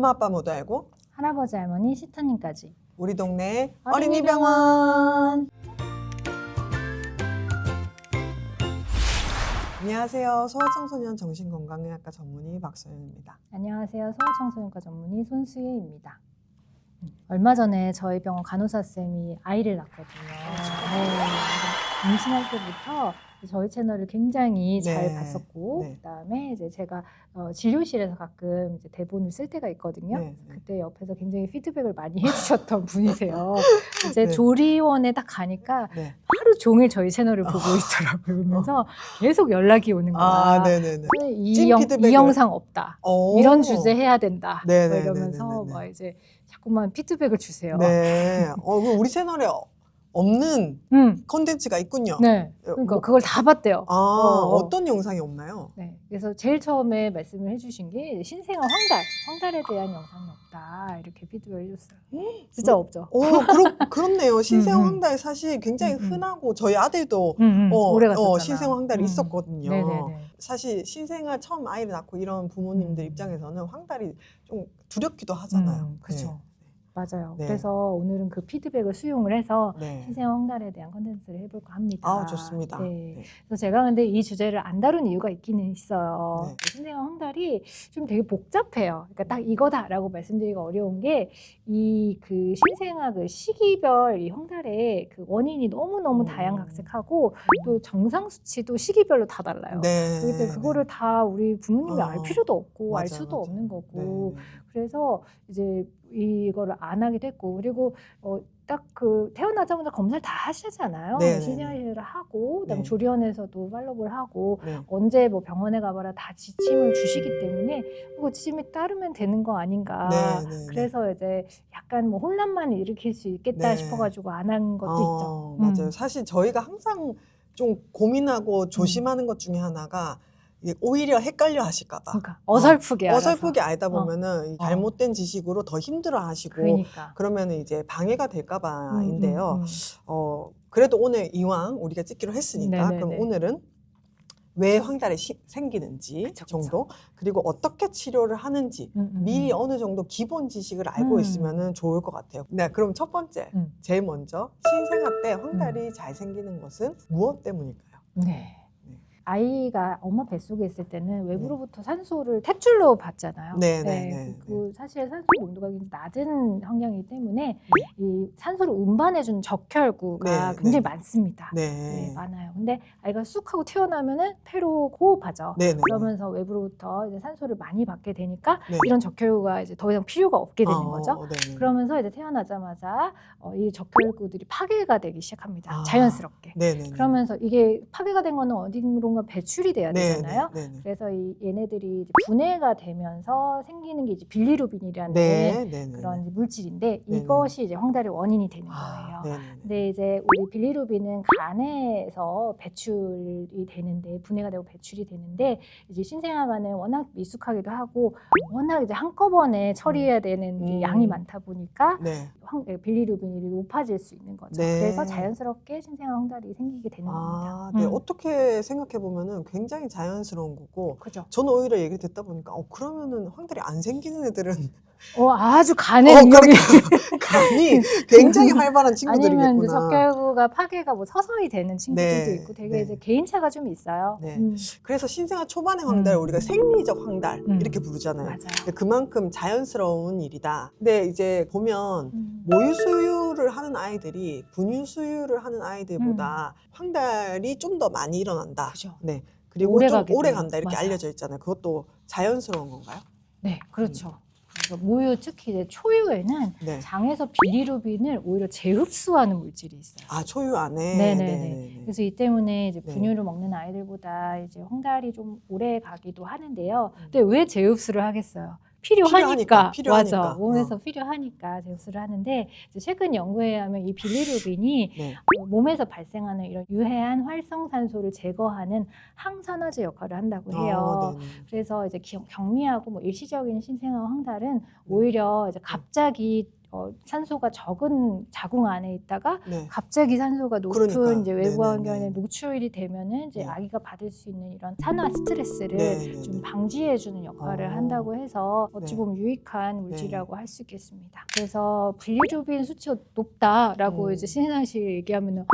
엄마 아빠 모두 알고 할아버지 할머니 시타님까지 우리 동네 어린이병원. 안녕하세요. 소아청소년 정신건강의학과 전문의 박소연입니다. 안녕하세요. 소아청소년과 전문의 손수혜입니다. 얼마 전에 저희 병원 간호사쌤이 아이를 낳거든요. 네, 임신할 때부터 저희 채널을 굉장히 잘 네. 봤었고, 네. 그다음에 이제 제가 진료실에서 가끔 이제 대본을 쓸 때가 있거든요. 네. 그때 옆에서 굉장히 피드백을 많이 해주셨던 분이세요. 이제 네. 조리원에 딱 가니까 네. 하루 종일 저희 채널을 보고 있더라고요. 그러면서 계속 연락이 오는 거야. 아, 네네네. 이 영상 없다. 오. 이런 주제 해야 된다. 뭐 네네네네네. 이러면서 막 이제 자꾸만 피드백을 주세요. 네. 그럼 우리 채널에 없는 콘텐츠가 있군요. 네. 그러니까 뭐, 그걸 다 봤대요. 어떤 영상이 없나요? 네. 그래서 제일 처음에 말씀을 해주신 게 신생아 황달에 대한 영상이 없다. 이렇게 피드백을 해줬어요. 진짜 없죠. 그렇네요. 신생 황달 사실 굉장히 흔하고 저희 아들도 오래 갔었잖아. 신생 황달이 있었거든요. 네네네. 사실 신생아 처음 아이를 낳고 이런 부모님들 입장에서는 황달이 좀 두렵기도 하잖아요. 그렇죠. 맞아요. 네. 그래서 오늘은 그 피드백을 수용을 해서 네. 신생아 황달에 대한 콘텐츠를 해볼까 합니다. 아, 좋습니다. 네. 네. 그래서 제가 근데 이 주제를 안 다룬 이유가 있기는 있어요. 네. 신생아 황달이 좀 되게 복잡해요. 그러니까 딱 이거다라고 말씀드리기가 어려운 게 이 그 신생아 그 시기별 이 황달의 그 원인이 너무너무 다양각색하고 또 정상 수치도 시기별로 다 달라요. 네. 그렇기 때문에 그거를 다 우리 부모님이 알 필요도 없고 알 맞아, 수도 맞아. 없는 거고 네. 그래서 이제 이거를 안 하게 됐고 그리고 딱 그 태어나자마자 검사를 다 하시잖아요. 네, 신생아실을 하고 그다음에 네. 조리원에서도 팔로우를 하고 네. 언제 뭐 병원에 가봐라 다 지침을 주시기 때문에 그거 지침에 따르면 되는 거 아닌가. 네. 그래서 이제 약간 뭐 혼란만 일으킬 수 있겠다 네. 싶어가지고 안 한 것도 있죠. 맞아요. 사실 저희가 항상 좀 고민하고 조심하는 것 중에 하나가 이게 오히려 헷갈려 하실까봐. 그러니까 어설프게 알아서. 어설프게 알다 보면은 잘못된 지식으로 더 힘들어 하시고 그러니까. 그러면은 이제 방해가 될까봐인데요. 그래도 오늘 이왕 우리가 찍기로 했으니까 그럼 오늘은 왜 황달이 생기는지 그쵸. 정도 그리고 어떻게 치료를 하는지 미리 어느 정도 기본 지식을 알고 있으면 좋을 것 같아요. 네, 그럼 첫 번째 제일 먼저 신생아 때 황달이 잘 생기는 것은 무엇 때문일까요? 네. 아이가 엄마 뱃속에 있을 때는 외부로부터 산소를 탯줄로 받잖아요. 그 사실 산소 농도가 굉장히 낮은 환경이기 때문에 이 산소를 운반해주는 적혈구가 굉장히 많습니다. 네, 많아요. 근데 아이가 쑥 하고 태어나면은 폐로 호흡하죠. 그러면서 외부로부터 이제 산소를 많이 받게 되니까 이런 적혈구가 이제 더 이상 필요가 없게 되는 거죠. 그러면서 이제 태어나자마자 이 적혈구들이 파괴가 되기 시작합니다. 자연스럽게. 그러면서 이게 파괴가 된 거는 어딘가 배출이 돼야 되잖아요. 그래서 얘네들이 이제 분해가 되면서 생기는 게 이제 빌리루빈이라는 그런 물질인데 이것이 이제 황달의 원인이 되는 거예요. 근데 이제 우리 빌리루빈은 간에서 배출이 되는데 분해가 되고 배출이 되는데 이제 신생아간은 워낙 미숙하기도 하고 워낙 이제 한꺼번에 처리해야 되는 양이 많다 보니까 빌리루빈이 높아질 수 있는 거죠. 그래서 자연스럽게 신생아 황달이 생기게 되는 겁니다. 어떻게 생각해 보면은 굉장히 자연스러운 거고. 그죠. 저는 오히려 얘기를 듣다 보니까 그러면은 황달이 안 생기는 애들은 아주 간의 능력이 간이 굉장히 활발한 친구들이겠구나. 아니면 적혈구가 파괴가 뭐 서서히 되는 친구들도 있고 되게 이제 개인차가 좀 있어요. 그래서 신생아 초반의 황달 우리가 생리적 황달 이렇게 부르잖아요. 맞아요. 그만큼 자연스러운 일이다. 근데 이제 보면 모유 수유를 하는 아이들이 분유 수유를 하는 아이들보다 황달이 좀 더 많이 일어난다. 그죠. 네. 그리고 좀 오래 간다 이렇게 알려져 있잖아요. 그것도 자연스러운 건가요? 네, 그렇죠. 그래서 모유 특히 이제 초유에는 장에서 빌리루빈을 오히려 재흡수하는 물질이 있어요. 아, 초유 안에. 네네네. 그래서 이 때문에 이제 분유를 먹는 아이들보다 이제 황달이 좀 오래 가기도 하는데요. 근데 왜 재흡수를 하겠어요? 필요하니까. 맞아. 몸에서 필요하니까 재흡수를 하는데 이제 최근 연구에 의하면 이 빌리루빈이 몸에서 발생하는 이런 유해한 활성산소를 제거하는 항산화제 역할을 한다고 해요. 그래서 이제 경미하고 뭐 일시적인 신생아 황달은 오히려 이제 갑자기 산소가 적은 자궁 안에 있다가 네. 갑자기 산소가 높은 그러니까. 이제 외부 네네네. 환경에 노출이 되면은 이제 네. 아기가 받을 수 있는 이런 산화 스트레스를 네네네. 좀 방지해주는 역할을 한다고 해서 어찌 네. 보면 유익한 물질이라고 할 수 있겠습니다. 그래서 빌리루빈 수치가 높다라고 이제 신생아실 얘기하면은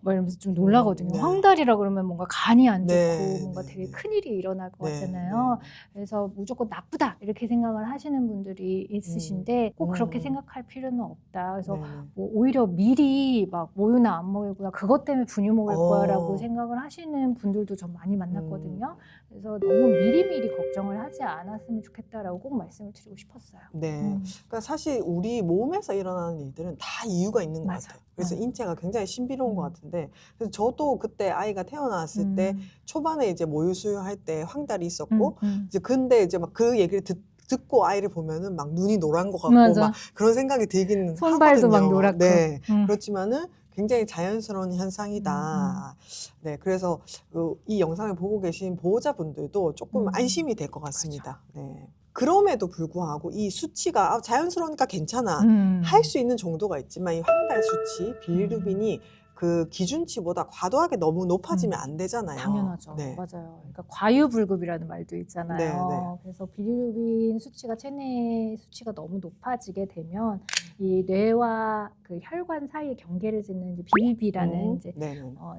막 이러면서 좀 놀라거든요. 네. 황달이라 그러면 뭔가 간이 안 좋고 네. 뭔가 네. 되게 네. 큰일이 일어날 것 네. 같잖아요. 네. 그래서 무조건 나쁘다 이렇게 생각을 하시는 분들이 있으신데 꼭 그렇게 생각할 필요는 없다. 그래서 네네. 뭐 오히려 미리 막 모유나 안 먹을 거야, 그것 때문에 분유 먹을 거야라고 생각을 하시는 분들도 전 많이 만났거든요. 그래서 너무 미리미리 걱정을 하지 않았으면 좋겠다라고 꼭 말씀을 드리고 싶었어요. 네. 그러니까 사실 우리 몸에서 일어나는 일들은 다 이유가 있는 것 맞아. 같아요. 그래서 인체가 굉장히 신비로운 것 같은데, 그래서 저도 그때 아이가 태어났을 때 초반에 이제 모유 수유할 때 황달이 있었고, 이제 근데 이제 막 그 얘기를 듣고 아이를 보면은 막 눈이 노란 것 같고 맞아. 막 그런 생각이 들기는 손발도 하거든요. 막 노랗고. 네. 그렇지만은 굉장히 자연스러운 현상이다. 네. 그래서 이 영상을 보고 계신 보호자분들도 조금 안심이 될 것 같습니다. 네. 그럼에도 불구하고 이 수치가 자연스러우니까 괜찮아 할 수 있는 정도가 있지만, 이 황달 수치, 빌리루빈이 그 기준치보다 과도하게 너무 높아지면 안 되잖아요. 당연하죠. 네. 맞아요. 그러니까 과유불급이라는 말도 있잖아요. 네, 네. 그래서 빌리루빈 수치가 체내 수치가 너무 높아지게 되면 이 뇌와 그 혈관 사이의 경계를 짓는 이제 빌비라는 이제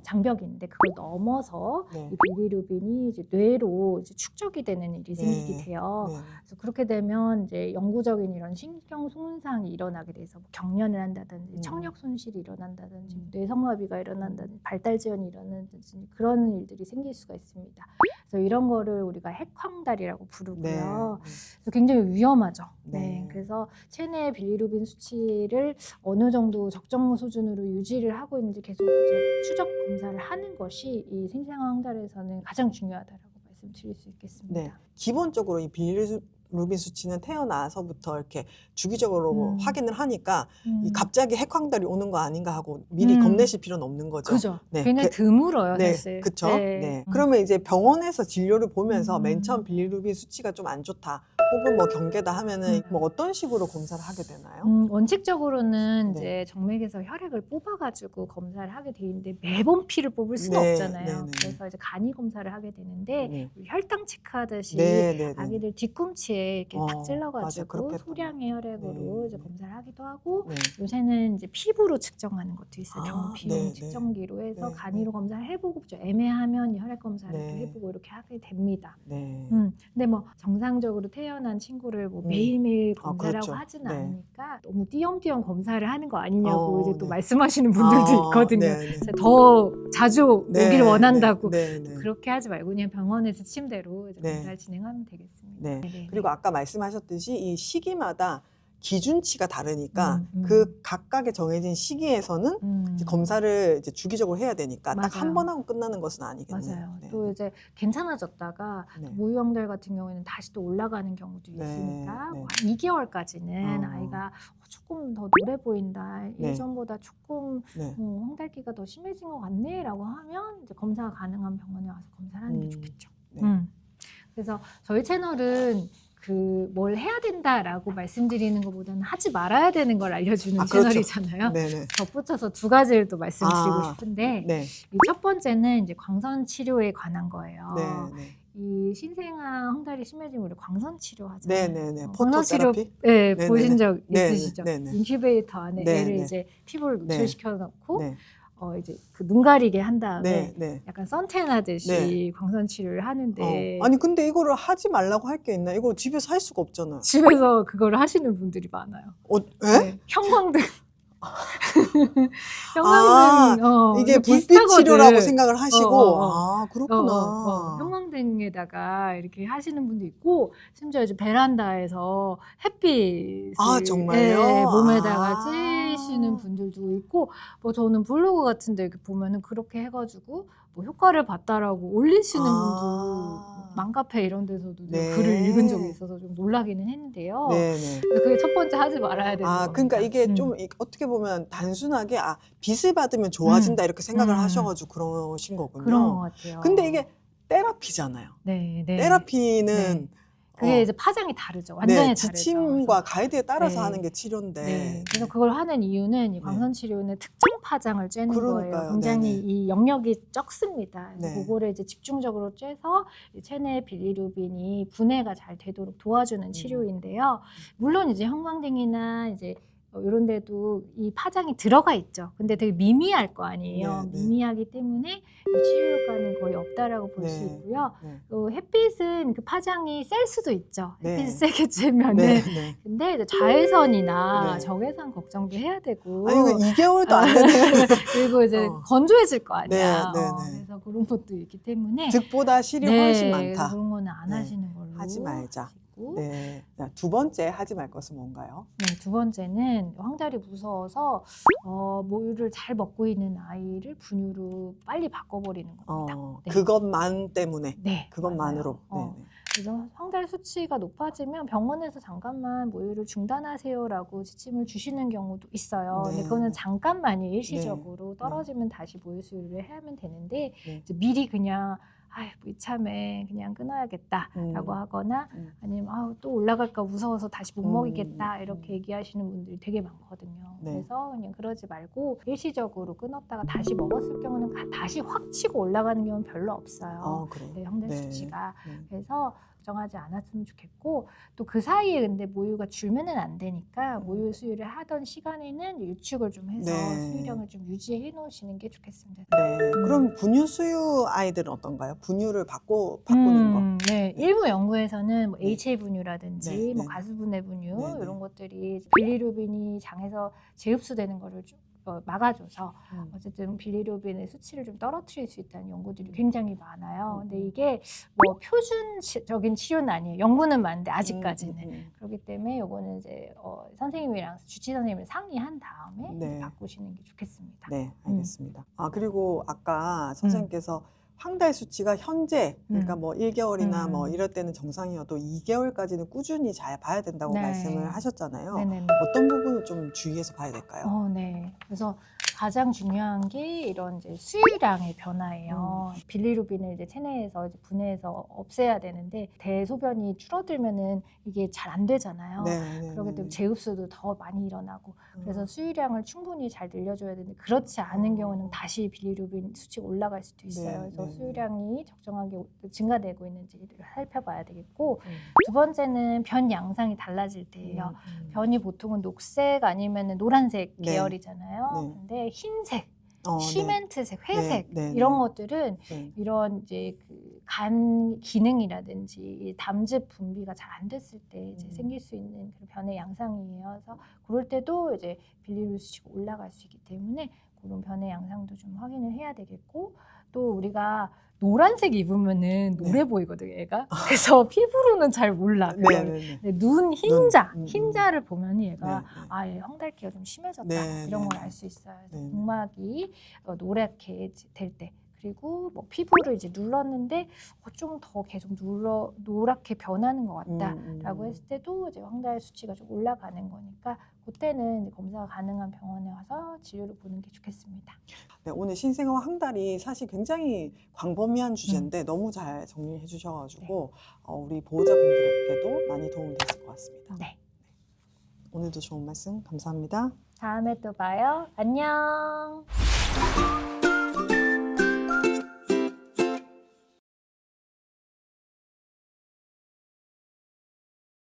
장벽이 있는데, 그걸 넘어서 네. 이 빌리루빈이 이제 뇌로 이제 축적이 되는 일이 생기게 돼요. 네. 그래서 그렇게 되면 이제 영구적인 이런 신경 손상이 일어나게 돼서 뭐 경련을 한다든지 청력 손실이 일어난다든지 뇌성마비가 일어난다든지 발달 지연이 일어난다든지 그런 일들이 생길 수가 있습니다. 그래서 이런 거를 우리가 핵황달이라고 부르고요. 그래서 굉장히 위험하죠. 네. 그래서 체내 빌리루빈 수치를 어느 정도 적정 수준으로 유지를 하고 있는지 계속 이제 추적 검사를 하는 것이 이 생생한 황달에서는 가장 중요하다라고 말씀드릴 수 있겠습니다. 네. 기본적으로 이 빌리루빈 수치는 태어나서부터 이렇게 주기적으로 확인을 하니까 이 갑자기 핵황달이 오는 거 아닌가 하고 미리 겁내실 필요는 없는 거죠. 그죠. 네. 굉장히 드물어요, 네. 사실. 그쵸? 네. 그러면 이제 병원에서 진료를 보면서 맨 처음 빌리루빈 수치가 좀 안 좋다, 혹은 뭐 경계다 하면은 뭐 어떤 식으로 검사를 하게 되나요? 원칙적으로는 이제 정맥에서 혈액을 뽑아가지고 검사를 하게 돼 있는데, 매번 피를 뽑을 수는 없잖아요. 그래서 이제 간이 검사를 하게 되는데 혈당 체크하듯이 아기들 뒤꿈치에 이렇게 탁 찔러가지고 소량의 혈액으로 이제 검사를 하기도 하고, 요새는 이제 피부로 측정하는 것도 있어요. 비용 측정기로 해서 간이로 검사를 해보고, 좀 애매하면 혈액 검사를 또 해보고 이렇게 하게 됩니다. 근데 뭐 정상적으로 태어난 친구를 뭐 매일매일 검사를 하고 하지는 않으니까 너무 띄엄띄엄 검사를 하는 거 아니냐고 이제 또 말씀하시는 분들도 있거든요. 더 자주 오길 원한다고. 그렇게 하지 말고 그냥 병원에서 침대로 이제 검사를 진행하면 되겠습니다. 그리고 아까 말씀하셨듯이 이 시기마다 기준치가 다르니까 그 각각의 정해진 시기에서는 이제 검사를 이제 주기적으로 해야 되니까 딱 한 번 하고 끝나는 것은 아니겠네요. 맞아요. 또 이제 괜찮아졌다가 모유황달 같은 경우에는 다시 또 올라가는 경우도 있으니까 뭐 한 2개월까지는 아이가 조금 더 노래 보인다, 예전보다 조금 황달기가 더 심해진 것 같네 라고 하면 이제 검사가 가능한 병원에 와서 검사를 하는 게 좋겠죠. 그래서 저희 채널은 뭘 해야 된다라고 말씀드리는 것보다는 하지 말아야 되는 걸 알려주는 채널이잖아요. 덧붙여서 두 가지를 또 말씀드리고 싶은데, 이 첫 번째는 이제 광선 치료에 관한 거예요. 이 신생아 황달이 심해지면 우리 광선 치료 하잖아요. 광선 치료 보신 적 있으시죠? 인큐베이터 안에 애를 이제 피부를 노출시켜 놓고 이제 그 눈 가리게 한 다음에 약간 선탠 하듯이 광선 치료를 하는데, 아니 근데 이거를 하지 말라고 할 게 있나? 이거 집에서 할 수가 없잖아요. 집에서 그거를 하시는 분들이 많아요. 형광등. 형광등 이게 불빛 치료라고 생각을 하시고 그렇구나. 형광등에다가 이렇게 하시는 분도 있고, 심지어 이제 베란다에서 햇빛을 정말요? 몸에다가 쬐시는 분들도 있고, 뭐 저는 블로그 같은 데 이렇게 보면은 그렇게 해가지고 뭐 효과를 봤다라고 올리시는 분도 맘카페 이런 데서도 글을 읽은 적이 있어서 좀 놀라기는 했는데요. 그게 첫 번째 하지 말아야 되는 겁니다. 그러니까 이게 좀 어떻게 보면 단순하게 빛을 받으면 좋아진다 이렇게 생각을 하셔가지고 그러신 거군요. 그런 것 같아요. 근데 이게 테라피잖아요. 테라피는 그게 이제 파장이 다르죠. 완전히 네, 다르죠. 지침과 가이드에 따라서 네. 하는 게 치료인데. 네. 그래서 그걸 하는 이유는 이 광선 치료는 특정 파장을 쬐는 그러니까요. 거예요. 굉장히 네네. 이 영역이 적습니다. 그래서 네. 그거를 이제 집중적으로 쬐서 이 체내 빌리루빈이 분해가 잘 되도록 도와주는 치료인데요. 물론 이제 형광등이나 이제 이런 데도 이 파장이 들어가 있죠. 근데 되게 미미할 거 아니에요. 네, 네. 미미하기 때문에 이 치료 효과는 거의 없다라고 볼 수 네. 있고요. 네. 햇빛은 그 파장이 셀 수도 있죠. 네. 햇빛이 세게 쬐면은. 네, 네. 근데 이제 자외선이나 네. 적외선 걱정도 해야 되고. 아니, 2개월도 안 되는. 그리고 이제 건조해질 거 아니야. 네, 네, 네. 그래서 그런 것도 있기 때문에. 득보다 실이 훨씬 많다. 그런 거는 안 네. 하시는 걸로. 하지 말자. 하시고. 네. 자, 두 번째 하지 말 것은 뭔가요? 네, 두 번째는 황달이 무서워서 모유를 잘 먹고 있는 아이를 분유로 빨리 바꿔버리는 겁니다. 네. 그것만 때문에. 네, 그것만으로. 맞아요. 네, 네. 그래서 황달 수치가 높아지면 병원에서 잠깐만 모유를 중단하세요라고 지침을 주시는 경우도 있어요. 네. 근데 그거는 잠깐만이 일시적으로 떨어지면 다시 모유 수유를 해야만 되는데 네. 이제 미리 그냥 뭐 이참에 그냥 끊어야겠다라고 하거나 아니면 또 올라갈까 무서워서 다시 못 먹이겠다 이렇게 얘기하시는 분들이 되게 많거든요. 네. 그래서 그냥 그러지 말고 일시적으로 끊었다가 다시 먹었을 경우는 다시 확 치고 올라가는 경우는 별로 없어요. 그래요? 네, 황달 네. 수치가. 네. 그래서 걱정하지 않았으면 좋겠고 또 그 사이에 근데 모유가 줄면은 안 되니까 모유 수유를 하던 시간에는 유축을 좀 해서 네. 수유량을 좀 유지해 놓으시는 게 좋겠습니다. 네. 그럼 분유 수유 아이들은 어떤가요? 분유를 바꾸는 거? 네. 네. 일부 연구에서는 뭐 네. HA 분유라든지 네, 뭐 네. 가수분해 분유 네, 네. 이런 것들이 빌리루빈이 장에서 재흡수되는 거를 좀 막아줘서 어쨌든 빌리루빈의 수치를 좀 떨어뜨릴 수 있다는 연구들이 굉장히 많아요. 근데 이게 뭐 표준적인 치료는 아니에요. 연구는 많은데 아직까지는. 그렇기 때문에 요거는 이제 선생님이랑 주치 선생님을 상의한 다음에 네. 이제 바꾸시는 게 좋겠습니다. 네, 알겠습니다. 그리고 아까 선생님께서 황달 수치가 현재 그러니까 뭐 1개월이나 뭐 이럴 때는 정상이어도 2개월까지는 꾸준히 잘 봐야 된다고 네. 말씀을 하셨잖아요. 네네네. 어떤 부분을 좀 주의해서 봐야 될까요? 네. 그래서 가장 중요한 게 이런 이제 수유량의 변화예요. 빌리루빈을 이제 체내에서 이제 분해해서 없애야 되는데 대소변이 줄어들면은 이게 잘 안 되잖아요. 네, 그렇기 때문에 재흡수도 더 많이 일어나고 그래서 수유량을 충분히 잘 늘려줘야 되는데 그렇지 않은 경우는 다시 빌리루빈 수치가 올라갈 수도 있어요. 네, 그래서 네. 수유량이 적정하게 증가되고 있는지를 살펴봐야 되겠고 두 번째는 변 양상이 달라질 때예요. 변이 보통은 녹색 아니면 노란색 네. 계열이잖아요. 네. 근데 흰색, 네. 시멘트색, 회색 네, 네, 이런 네. 것들은 네. 이런 이제 그 간 기능이라든지 이 담즙 분비가 잘 안 됐을 때 이제 생길 수 있는 그런 변의 양상이에요. 그래서 그럴 때도 이제 빌리루빈 수치가 올라갈 수 있기 때문에 그런 변의 양상도 좀 확인을 해야 되겠고 또 우리가 노란색 입으면은 노래 보이거든요, 얘가. 그래서 피부로는 잘 몰라. 네. 근데 눈 흰자, 눈, 흰자를 보면 얘가 네. 얘 황달기가 좀 심해졌다. 네, 이런 네. 걸 알 수 있어요. 그래서 네. 복막이 노랗게 될 때. 그리고 뭐 피부를 이제 눌렀는데 좀 더 계속 노랗게 변하는 것 같다라고 했을 때도 이제 황달 수치가 좀 올라가는 거니까 그때는 이제 검사가 가능한 병원에 와서 진료를 보는 게 좋겠습니다. 네, 오늘 신생아와 황달이 사실 굉장히 광범위한 주제인데 너무 잘 정리해 주셔가지고 우리 보호자분들에게도 많이 도움이 됐을 것 같습니다. 네. 오늘도 좋은 말씀 감사합니다. 다음에 또 봐요. 안녕.